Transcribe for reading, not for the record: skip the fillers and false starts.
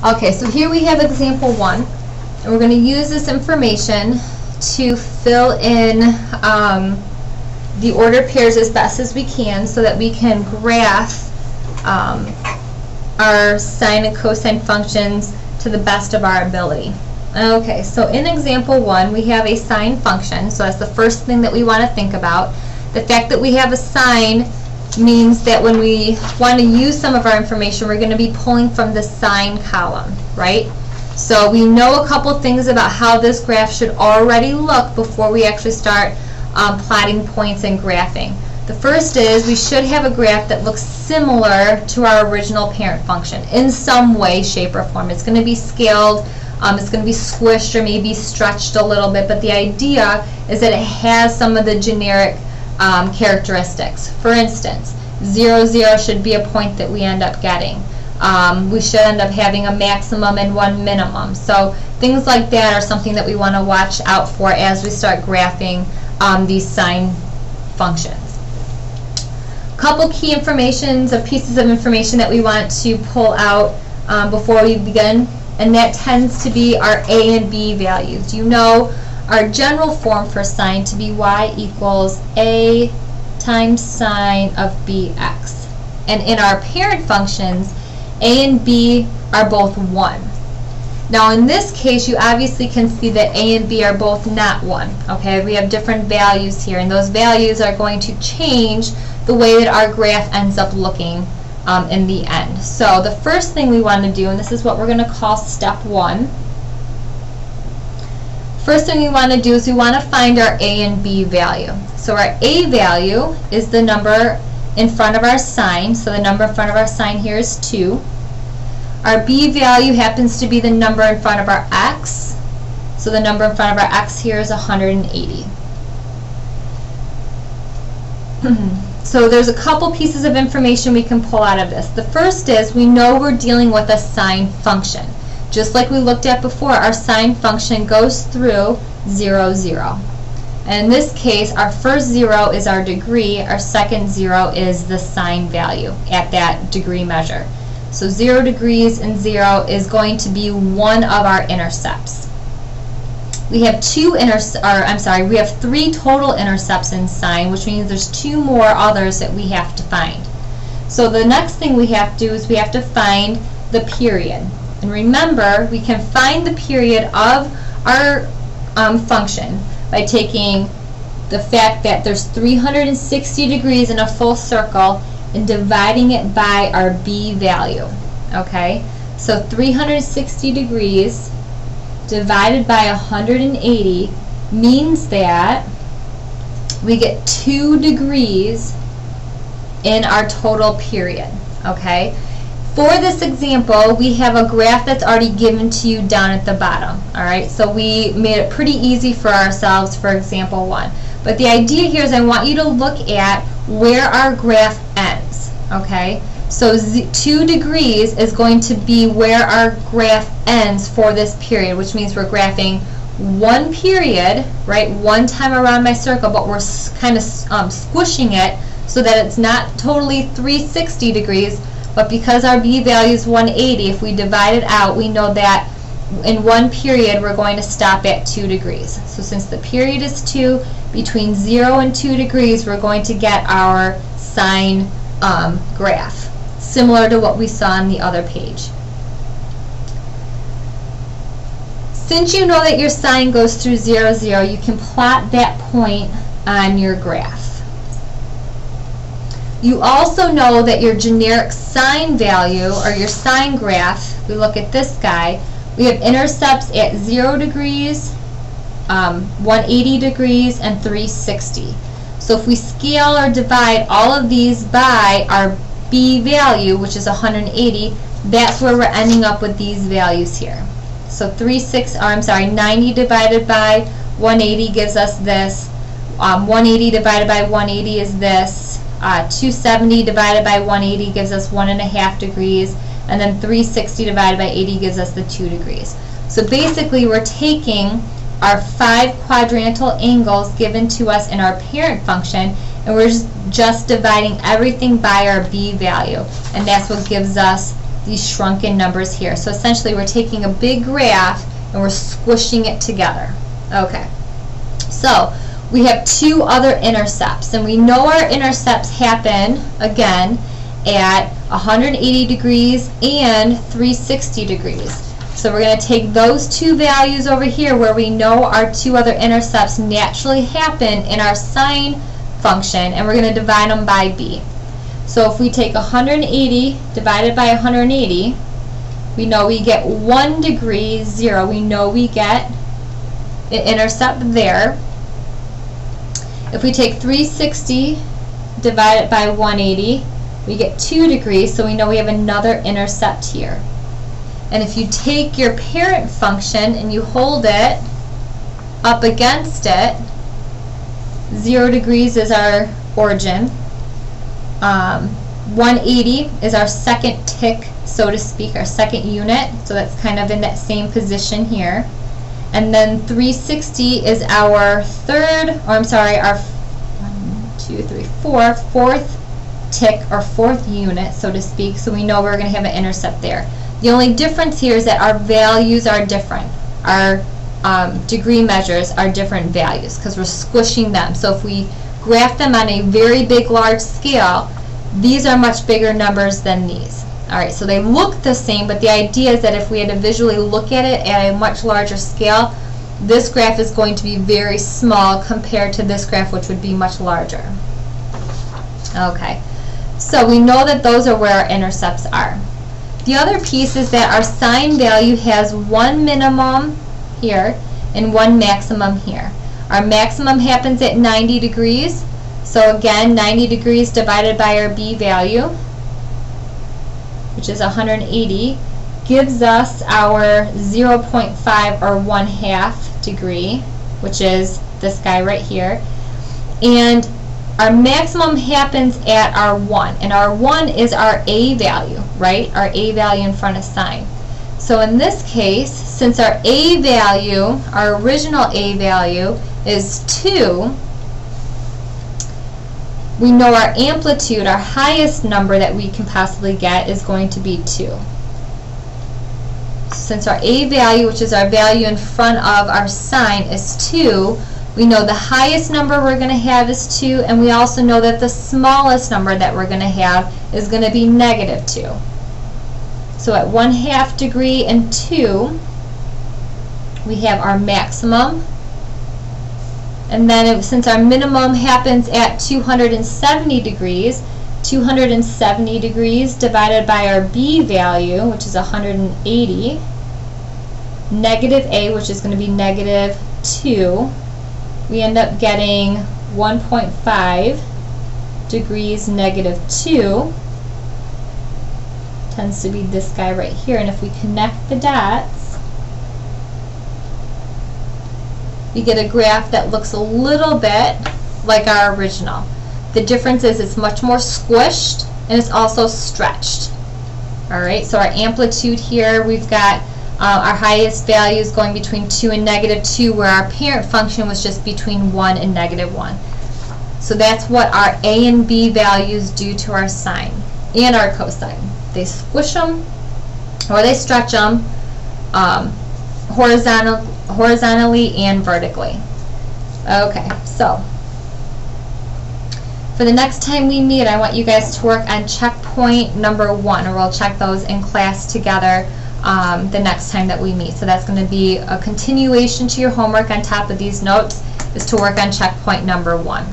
Okay, so here we have example 1, and we're going to use this information to fill in the ordered pairs as best as we can so that we can graph our sine and cosine functions to the best of our ability. Okay, so in example 1 we have a sine function, so that's the first thing that we want to think about. The fact that we have a sine means that when we want to use some of our information, we're going to be pulling from the sine column, right? So we know a couple things about how this graph should already look before we actually start plotting points and graphing. The first is we should have a graph that looks similar to our original parent function in some way, shape, or form. It's going to be scaled, it's going to be squished or maybe stretched a little bit, but the idea is that it has some of the generic characteristics. For instance, 0, 0 should be a point that we end up getting. We should end up having a maximum and one minimum. So things like that are something that we want to watch out for as we start graphing these sine functions. Couple key pieces of information that we want to pull out before we begin, and that tends to be our a and b values. You know our general form for sine to be y equals a times sine of bx. And in our parent functions, a and b are both 1. Now in this case, you obviously can see that a and b are both not 1. Okay, we have different values here, and those values are going to change the way that our graph ends up looking in the end. So the first thing we want to do, and this is what we're going to call step 1, first thing we want to do is we want to find our a and b value. So our a value is the number in front of our sine, so the number in front of our sine here is 2. Our b value happens to be the number in front of our x, so the number in front of our x here is 180. So there's a couple pieces of information we can pull out of this. The first is we know we're dealing with a sine function. Just like we looked at before, our sine function goes through 0, 0. And in this case, our first 0 is our degree, our second 0 is the sine value at that degree measure. So 0 degrees and 0 is going to be one of our intercepts. We have we have 3 total intercepts in sine, which means there's 2 more others that we have to find. So the next thing we have to do is we have to find the period. And remember, we can find the period of our function by taking the fact that there's 360 degrees in a full circle and dividing it by our b value. Okay, so 360 degrees divided by 180 means that we get 2 degrees in our total period. Okay. For this example, we have a graph that's already given to you down at the bottom. Alright, so we made it pretty easy for ourselves for example 1. But the idea here is I want you to look at where our graph ends. Okay, so 2 degrees is going to be where our graph ends for this period, which means we're graphing one period, right, one time around my circle, but we're kind of squishing it so that it's not totally 360 degrees. But because our b value is 180, if we divide it out, we know that in one period we're going to stop at 2 degrees. So since the period is 2, between 0 and 2 degrees we're going to get our sine graph, similar to what we saw on the other page. Since you know that your sine goes through 0, 0, you can plot that point on your graph. You also know that your generic sine value, or your sine graph, we look at this guy, we have intercepts at 0 degrees, 180 degrees, and 360. So if we scale or divide all of these by our b value, which is 180, that's where we're ending up with these values here. So 90 divided by 180 gives us this. 180 divided by 180 is this. 270 divided by 180 gives us 1.5 degrees, and then 360 divided by 80 gives us the 2 degrees. So basically we're taking our 5 quadrantal angles given to us in our parent function, and we're just dividing everything by our b value, and that's what gives us these shrunken numbers here. So essentially we're taking a big graph and we're squishing it together. Okay, so we have two other intercepts, and we know our intercepts happen again at 180 degrees and 360 degrees. So we're going to take those two values over here where we know our two other intercepts naturally happen in our sine function, and we're going to divide them by b. So if we take 180 divided by 180, we know we get 1 degree, 0. We know we get an intercept there. If we take 360 divided by 180, we get 2 degrees, so we know we have another intercept here. And if you take your parent function and you hold it up against it, 0 degrees is our origin. 180 is our second tick, so to speak, our second unit, so that's kind of in that same position here. And then 360 is our fourth tick or fourth unit, so to speak, so we know we're going to have an intercept there. The only difference here is that our values are different. Our degree measures are different values because we're squishing them. So if we graph them on a very big, large scale, these are much bigger numbers than these. Alright, so they look the same, but the idea is that if we had to visually look at it at a much larger scale, this graph is going to be very small compared to this graph, which would be much larger. Okay, so we know that those are where our intercepts are. The other piece is that our sine value has one minimum here and one maximum here. Our maximum happens at 90 degrees. So again, 90 degrees divided by our b value, which is 180, gives us our 0.5 or 1/2 degree, which is this guy right here. And our maximum happens at our 1, and our 1 is our a value, right? Our a value in front of sine. So in this case, since our a value, our original a value is 2, we know our amplitude, our highest number that we can possibly get, is going to be 2. Since our a value, which is our value in front of our sine, is 2, we know the highest number we're going to have is 2, and we also know that the smallest number that we're going to have is going to be -2. So at 1/2 degree and 2, we have our maximum. And then since our minimum happens at 270 degrees, 270 degrees divided by our b value, which is 180, negative a, which is going to be -2, we end up getting 1.5 degrees -2. Tends to be this guy right here, and if we connect the dots, we get a graph that looks a little bit like our original. The difference is it's much more squished and it's also stretched. Alright, so our amplitude here, we've got our highest values going between 2 and -2, where our parent function was just between 1 and -1. So that's what our a and b values do to our sine and our cosine. They squish them or they stretch them horizontally and vertically. Okay, so for the next time we meet, I want you guys to work on checkpoint number 1, or we'll check those in class together the next time that we meet. So that's going to be a continuation to your homework on top of these notes, is to work on checkpoint number 1.